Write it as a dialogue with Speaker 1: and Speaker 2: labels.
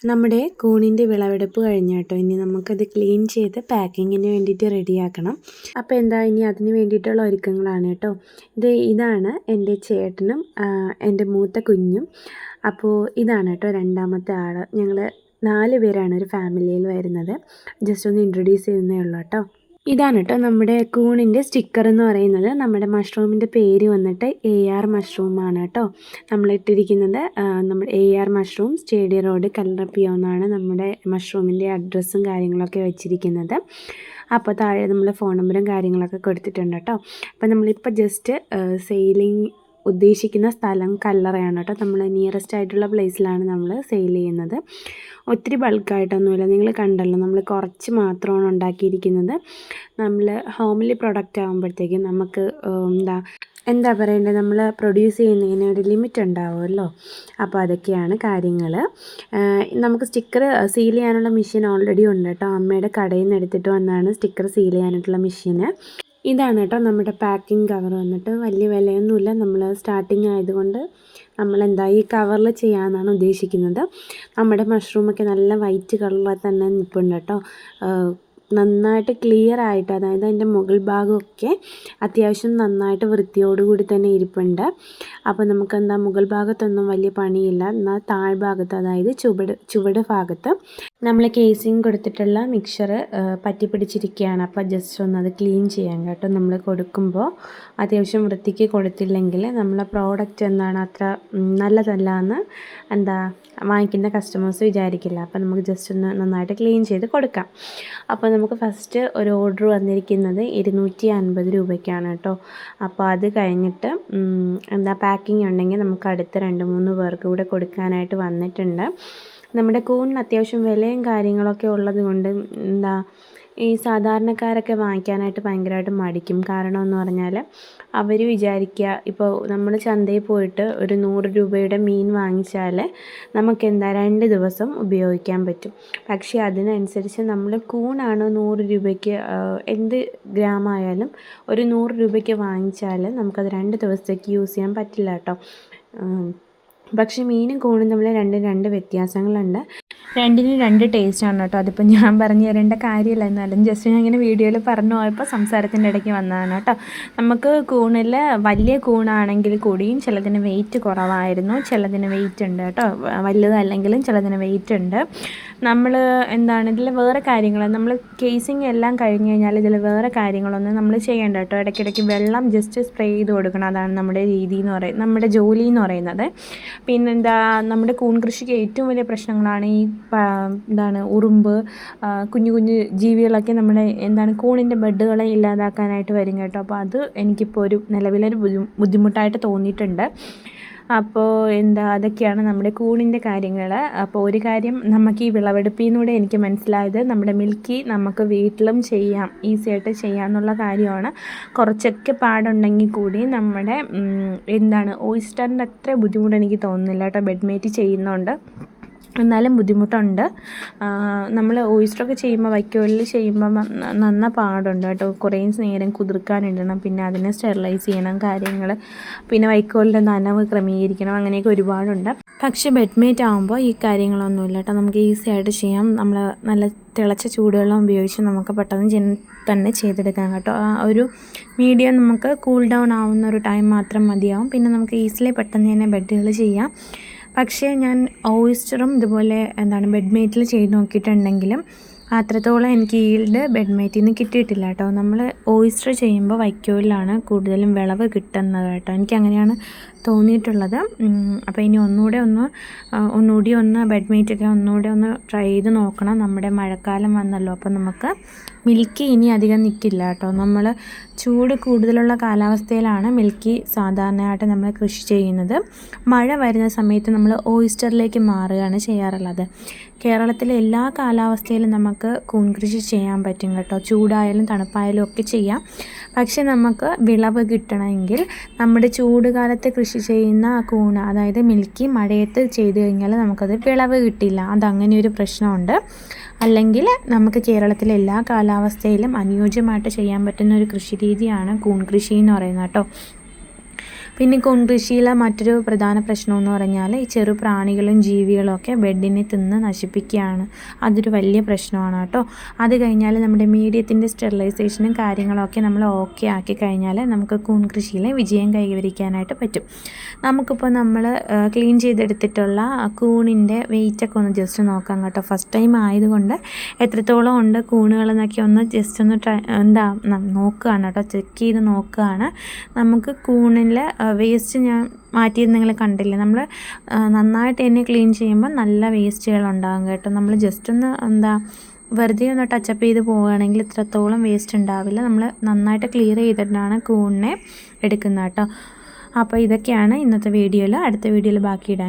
Speaker 1: നമ്മുടെ കൂണിൻ്റെ വിളവെടുപ്പ് കഴിഞ്ഞു കേട്ടോ. ഇനി നമുക്കത് ക്ലീൻ ചെയ്ത് പാക്കിങ്ങിന് വേണ്ടിയിട്ട് റെഡിയാക്കണം. അപ്പോൾ എന്താ ഇനി അതിന് വേണ്ടിയിട്ടുള്ള ഒരുക്കങ്ങളാണ് കേട്ടോ. ഇതാണ് എൻ്റെ ചേട്ടനും എൻ്റെ മൂത്ത കുഞ്ഞും. അപ്പോൾ ഇതാണ് കേട്ടോ രണ്ടാമത്തെ ആൾ. ഞങ്ങൾ 4 പേരാണ് ഒരു ഫാമിലിയിൽ വരുന്നത്. ജസ്റ്റ് ഒന്ന് ഇൻട്രൊഡ്യൂസ് ചെയ്യുന്നേ ഉള്ളൂ കേട്ടോ. ഇതാണ് കേട്ടോ നമ്മുടെ കൂണിൻ്റെ സ്റ്റിക്കർ എന്ന് പറയുന്നത്. നമ്മുടെ മഷ്റൂമിൻ്റെ പേര് വന്നിട്ട് AR മഷ്റൂമാണ് കേട്ടോ. നമ്മളിട്ടിരിക്കുന്നത് നമ്മുടെ AR മഷ്റൂം സ്റ്റേഡിയം റോഡ് കല്ലറപ്പിയോ എന്നാണ് നമ്മുടെ മഷ്റൂമിൻ്റെ അഡ്രസ്സും കാര്യങ്ങളൊക്കെ വെച്ചിരിക്കുന്നത്. അപ്പോൾ താഴെ നമ്മൾ ഫോൺ നമ്പറും കാര്യങ്ങളൊക്കെ കൊടുത്തിട്ടുണ്ട് കേട്ടോ. അപ്പോൾ നമ്മളിപ്പോൾ ജസ്റ്റ് സെയിലിംഗ് ഉദ്ദേശിക്കുന്ന സ്ഥലം കല്ലറയാണ് കേട്ടോ. നമ്മൾ നിയറസ്റ്റ് ആയിട്ടുള്ള പ്ലേസിലാണ് നമ്മൾ സെയിൽ ചെയ്യുന്നത്. ഒത്തിരി ബൾക്കായിട്ടൊന്നുമില്ല. നിങ്ങൾ കണ്ടല്ലോ, നമ്മൾ കുറച്ച് മാത്രമാണ് ഉണ്ടാക്കിയിരിക്കുന്നത്. നമ്മൾ ഹോംലി പ്രൊഡക്റ്റ് ആകുമ്പോഴത്തേക്കും നമുക്ക് എന്താ പറയേണ്ടത്, നമ്മൾ പ്രൊഡ്യൂസ് ചെയ്യുന്നതിന് ഒരു ലിമിറ്റ് ഉണ്ടാവുമല്ലോ. അപ്പോൾ അതൊക്കെയാണ് കാര്യങ്ങൾ. നമുക്ക് സ്റ്റിക്കർ സീൽ ചെയ്യാനുള്ള മെഷീൻ ഓൾറെഡി ഉണ്ട് കേട്ടോ. അമ്മയുടെ കടയിൽ നിന്ന് എടുത്തിട്ട് വന്നാണ് സ്റ്റിക്കർ സീൽ ചെയ്യാനായിട്ടുള്ള മെഷീന്. ഇതാണ് കേട്ടോ നമ്മുടെ പാക്കിംഗ് കവർ വന്നിട്ട്. വലിയ വിലയൊന്നുമില്ല. നമ്മൾ സ്റ്റാർട്ടിങ് ആയതുകൊണ്ട് ഈ കവറിൽ ചെയ്യാമെന്നാണ് ഉദ്ദേശിക്കുന്നത്. നമ്മുടെ മഷ്റൂമൊക്കെ നല്ല വൈറ്റ് കളറിൽ തന്നെ നിൽപ്പുണ്ട് കേട്ടോ. നന്നായിട്ട് ക്ലിയർ ആയിട്ട്, അതായത് അതിൻ്റെ മുകൾ ഭാഗമൊക്കെ അത്യാവശ്യം നന്നായിട്ട് വൃത്തിയോടുകൂടി തന്നെ ഇരിപ്പുണ്ട്. അപ്പോൾ നമുക്ക് മുകൾ ഭാഗത്തൊന്നും വലിയ പണിയില്ല. എന്നാൽ താഴ്ഭാഗത്ത്, അതായത് ചുവട് ഭാഗത്ത് നമ്മൾ കേസിങ് കൊടുത്തിട്ടുള്ള മിക്സർ പറ്റി പിടിച്ചിരിക്കുകയാണ്. അപ്പോൾ ജസ്റ്റ് ഒന്ന് അത് ക്ലീൻ ചെയ്യാൻ കേട്ടോ. നമ്മൾ കൊടുക്കുമ്പോൾ അത്യാവശ്യം വൃത്തിക്ക് കൊടുത്തില്ലെങ്കിൽ നമ്മളെ പ്രോഡക്റ്റ് അത്ര നല്ലതല്ല എന്ന് വാങ്ങിക്കുന്ന കസ്റ്റമേഴ്സ് വിചാരിക്കില്ല. അപ്പോൾ നമുക്ക് ജസ്റ്റ് ഒന്ന് നന്നായിട്ട് ക്ലീൻ ചെയ്ത് കൊടുക്കാം. അപ്പോൾ നമുക്ക് ഫസ്റ്റ് ഒരു ഓർഡർ വന്നിരിക്കുന്നത് 250 രൂപയ്ക്കാണ് കേട്ടോ. അപ്പോൾ അത് കഴിഞ്ഞിട്ട് പാക്കിംഗ് ഉണ്ടെങ്കിൽ നമുക്ക് അടുത്ത 2-3 പേർക്ക് കൂടെ കൊടുക്കാനായിട്ട് വന്നിട്ടുണ്ട്. നമ്മുടെ കൂണിന് അത്യാവശ്യം വിലയും കാര്യങ്ങളൊക്കെ ഉള്ളത് കൊണ്ട് ഈ സാധാരണക്കാരൊക്കെ വാങ്ങിക്കാനായിട്ട് ഭയങ്കരമായിട്ട് മടിക്കും. കാരണം എന്ന് പറഞ്ഞാൽ അവർ വിചാരിക്കുക, ഇപ്പോൾ നമ്മൾ ചന്തയിൽ പോയിട്ട് ഒരു 100 രൂപയുടെ മീൻ വാങ്ങിച്ചാൽ നമുക്ക് 2 ദിവസം ഉപയോഗിക്കാൻ പറ്റും. പക്ഷേ അതിനനുസരിച്ച് നമ്മൾ കൂണാണ് 100 രൂപയ്ക്ക്, എന്ത് ഗ്രാമായാലും ഒരു 100 രൂപയ്ക്ക് വാങ്ങിച്ചാൽ നമുക്കത് 2 ദിവസത്തേക്ക് യൂസ് ചെയ്യാൻ പറ്റില്ല കേട്ടോ. പക്ഷേ മീനും കൂണും തമ്മിൽ 2 വ്യത്യാസങ്ങളുണ്ട്. 2നും 2 ടേസ്റ്റാണ് കേട്ടോ. അതിപ്പോൾ ഞാൻ പറഞ്ഞു തരേണ്ട കാര്യമില്ല, എന്നാലും ജസ്റ്റ് ഞാൻ ഇങ്ങനെ വീഡിയോയിൽ പറഞ്ഞു പോയപ്പോൾ സംസാരത്തിൻ്റെ ഇടയ്ക്ക് വന്നതാണ് കേട്ടോ. നമുക്ക് കൂണിൽ വലിയ കൂണാണെങ്കിൽ കൂടിയും ചിലതിന് വെയിറ്റ് കുറവായിരുന്നു, ചിലതിന് വെയിറ്റ് ഉണ്ട് കേട്ടോ. വലുതല്ലെങ്കിലും ചിലതിന് വെയിറ്റ് ഉണ്ട്. നമ്മൾ ഇതിൽ വേറെ കാര്യങ്ങൾ, നമ്മൾ കേസിങ് എല്ലാം കഴിഞ്ഞ് കഴിഞ്ഞാൽ ഇതിൽ വേറെ കാര്യങ്ങളൊന്നും നമ്മൾ ചെയ്യേണ്ട കേട്ടോ. ഇടയ്ക്കിടയ്ക്ക് വെള്ളം ജസ്റ്റ് സ്പ്രേ ചെയ്ത് കൊടുക്കണം. അതാണ് നമ്മുടെ രീതി എന്ന് പറയുന്നത്, നമ്മുടെ ജോലി എന്ന് പറയുന്നത്. നമ്മുടെ കൂൺ കൃഷിക്ക് ഏറ്റവും വലിയ പ്രശ്നങ്ങളാണ് ഈ ഉറുമ്പ്, കുഞ്ഞു കുഞ്ഞു ജീവികളൊക്കെ നമ്മുടെ കൂണിൻ്റെ ബെഡുകളെ ഇല്ലാതാക്കാനായിട്ട് വരും കേട്ടോ. അപ്പോൾ അത് എനിക്കിപ്പോൾ ഒരു നിലവിലൊരു ബുദ്ധിമുട്ടായിട്ട് തോന്നിയിട്ടുണ്ട്. അപ്പോൾ അതൊക്കെയാണ് നമ്മുടെ കൂണിൻ്റെ കാര്യങ്ങൾ. അപ്പോൾ ഒരു കാര്യം നമുക്ക് ഈ വിളവെടുപ്പിലൂടെ എനിക്ക് മനസ്സിലായത്, നമ്മുടെ മിൽക്കി നമുക്ക് വീട്ടിലും ചെയ്യാം, ഈസി ആയിട്ട് ചെയ്യാമെന്നുള്ള കാര്യമാണ്. കുറച്ചൊക്കെ പാടുണ്ടെങ്കിൽ കൂടി നമ്മുടെ ഓയിസ്റ്ററിൻ്റെ അത്ര ബുദ്ധിമുട്ട് എനിക്ക് തോന്നുന്നില്ല കേട്ടോ. ബെഡ്മേറ്റ് ചെയ്യുന്നുണ്ട്, എന്നാലും ബുദ്ധിമുട്ടുണ്ട്. നമ്മൾ ഓയിസ്റ്ററൊക്കെ ചെയ്യുമ്പോൾ, വൈക്കോലിൽ ചെയ്യുമ്പോൾ നന്ന പാടുണ്ട് കേട്ടോ. കുറേ നേരം കുതിർക്കാനിടണം, പിന്നെ അതിനെ സ്റ്റെറിലൈസ് ചെയ്യണം കാര്യങ്ങൾ, പിന്നെ വൈക്കോലിൻ്റെ നനവ് ക്രമീകരിക്കണം, അങ്ങനെയൊക്കെ ഒരുപാടുണ്ട്. പക്ഷേ ബെഡ്മേറ്റ് ആകുമ്പോൾ ഈ കാര്യങ്ങളൊന്നുമില്ല കേട്ടോ. നമുക്ക് ഈസി ആയിട്ട് ചെയ്യാം. നമ്മൾ നല്ല തിളച്ച ചൂടുവെള്ളം ഉപയോഗിച്ച് നമുക്ക് പെട്ടെന്ന് തന്നെ ചെയ്തെടുക്കാം കേട്ടോ. ആ ഒരു മീഡിയം നമുക്ക് കൂൾ ഡൗൺ ആവുന്ന ഒരു ടൈം മാത്രം മതിയാവും. പിന്നെ നമുക്ക് ഈസിലി പെട്ടെന്ന് തന്നെ ബെഡുകൾ ചെയ്യാം. പക്ഷേ ഞാൻ ഓയിസ്റ്ററും ഇതുപോലെ ബെഡ്മേറ്റിൽ ചെയ്ത് നോക്കിയിട്ടുണ്ടെങ്കിലും അത്രത്തോളം എനിക്ക് ഈൽഡ് ബെഡ്മേറ്റിൽ നിന്ന് കിട്ടിയിട്ടില്ല കേട്ടോ. നമ്മൾ ഓയിസ്റ്റർ ചെയ്യുമ്പോൾ വൈക്കോലിലാണ് കൂടുതലും വിളവ് കിട്ടുന്നത് കേട്ടോ. എനിക്കങ്ങനെയാണ് തോന്നിയിട്ടുള്ളത്. അപ്പോൾ ഇനി ഒന്നുകൂടി ഒന്ന് ബെഡ്മേറ്റൊക്കെ ഒന്നുകൂടി ഒന്ന് ട്രൈ ചെയ്ത് നോക്കണം. നമ്മുടെ മഴക്കാലം വന്നല്ലോ, അപ്പോൾ നമുക്ക് മിൽക്കി ഇനി അധികം നിൽക്കില്ല കേട്ടോ. നമ്മൾ ചൂട് കൂടുതലുള്ള കാലാവസ്ഥയിലാണ് മിൽക്കി സാധാരണയായിട്ട് നമ്മൾ കൃഷി ചെയ്യുന്നത്. മഴ വരുന്ന സമയത്ത് നമ്മൾ ഓയിസ്റ്ററിലേക്ക് മാറുകയാണ് ചെയ്യാറുള്ളത്. കേരളത്തിലെ എല്ലാ കാലാവസ്ഥയിലും നമുക്ക് കൂൺ കൃഷി ചെയ്യാൻ പറ്റും കേട്ടോ. ചൂടായാലും തണുപ്പായാലും ഒക്കെ ചെയ്യാം. പക്ഷേ നമുക്ക് വിളവ് കിട്ടണമെങ്കിൽ നമ്മുടെ ചൂട് കാലത്ത് കൃഷി ചെയ്യുന്ന കൂണ്, അതായത് മിൽക്കി, മഴയത്ത് ചെയ്ത് കഴിഞ്ഞാൽ നമുക്കത് വിളവ് കിട്ടില്ല. അതങ്ങനെ ഒരു പ്രശ്നമുണ്ട്. അല്ലെങ്കിൽ നമുക്ക് കേരളത്തിലെ എല്ലാ കാലാവസ്ഥയിലും അനുയോജ്യമായിട്ട് ചെയ്യാൻ പറ്റുന്ന ഒരു കൃഷി രീതിയാണ് കൂൺ കൃഷി എന്ന് പറയുന്നത് കേട്ടോ. പിന്നെ കൂൺ കൃഷിയിലെ മറ്റൊരു പ്രധാന പ്രശ്നമെന്ന് പറഞ്ഞാൽ ഈ ചെറു പ്രാണികളും ജീവികളും ഒക്കെ ബെഡിനെ തിന്ന് നശിപ്പിക്കുകയാണ്. അതൊരു വലിയ പ്രശ്നമാണ് കേട്ടോ. അത് കഴിഞ്ഞാൽ നമ്മുടെ മീഡിയത്തിൻ്റെ സ്റ്റെറിലൈസേഷനും കാര്യങ്ങളൊക്കെ നമ്മൾ ഓക്കെ ആക്കി കഴിഞ്ഞാൽ നമുക്ക് കൂൺ കൃഷിയിൽ വിജയം കൈവരിക്കാനായിട്ട് പറ്റും. നമുക്കിപ്പോൾ നമ്മൾ ക്ലീൻ ചെയ്തെടുത്തിട്ടുള്ള കൂണിൻ്റെ വെയിറ്റൊക്കെ ഒന്ന് ജസ്റ്റ് നോക്കാം കേട്ടോ. ഫസ്റ്റ് ടൈം ആയതുകൊണ്ട് എത്രത്തോളം ഉണ്ട് കൂണുകളെന്നൊക്കെ ഒന്ന് ജസ്റ്റ് ഒന്ന് നോക്കുകയാണ് കേട്ടോ, ചെക്ക് ചെയ്ത് നോക്കുകയാണ്. നമുക്ക് കൂണിൽ വേസ്റ്റ് ഞാൻ മാറ്റിയത് നിങ്ങൾ കണ്ടില്ലേ, നമ്മൾ നന്നായിട്ട് തന്നെ ക്ലീൻ ചെയ്യുമ്പോൾ നല്ല വേസ്റ്റുകളുണ്ടാകും കേട്ടോ. നമ്മൾ ജസ്റ്റ് ഒന്ന് വെറുതെ ഒന്ന് ടച്ചപ്പ് ചെയ്ത് പോവുകയാണെങ്കിൽ ഇത്രത്തോളം വേസ്റ്റ് ഉണ്ടാവില്ല. നമ്മൾ നന്നായിട്ട് ക്ലിയർ ചെയ്തിട്ടാണ് കൂണിനെ എടുക്കുന്നത് കേട്ടോ. അപ്പോൾ ഇതൊക്കെയാണ് ഇന്നത്തെ വീഡിയോയിൽ. അടുത്ത വീഡിയോയിൽ ബാക്കി ഇടാം.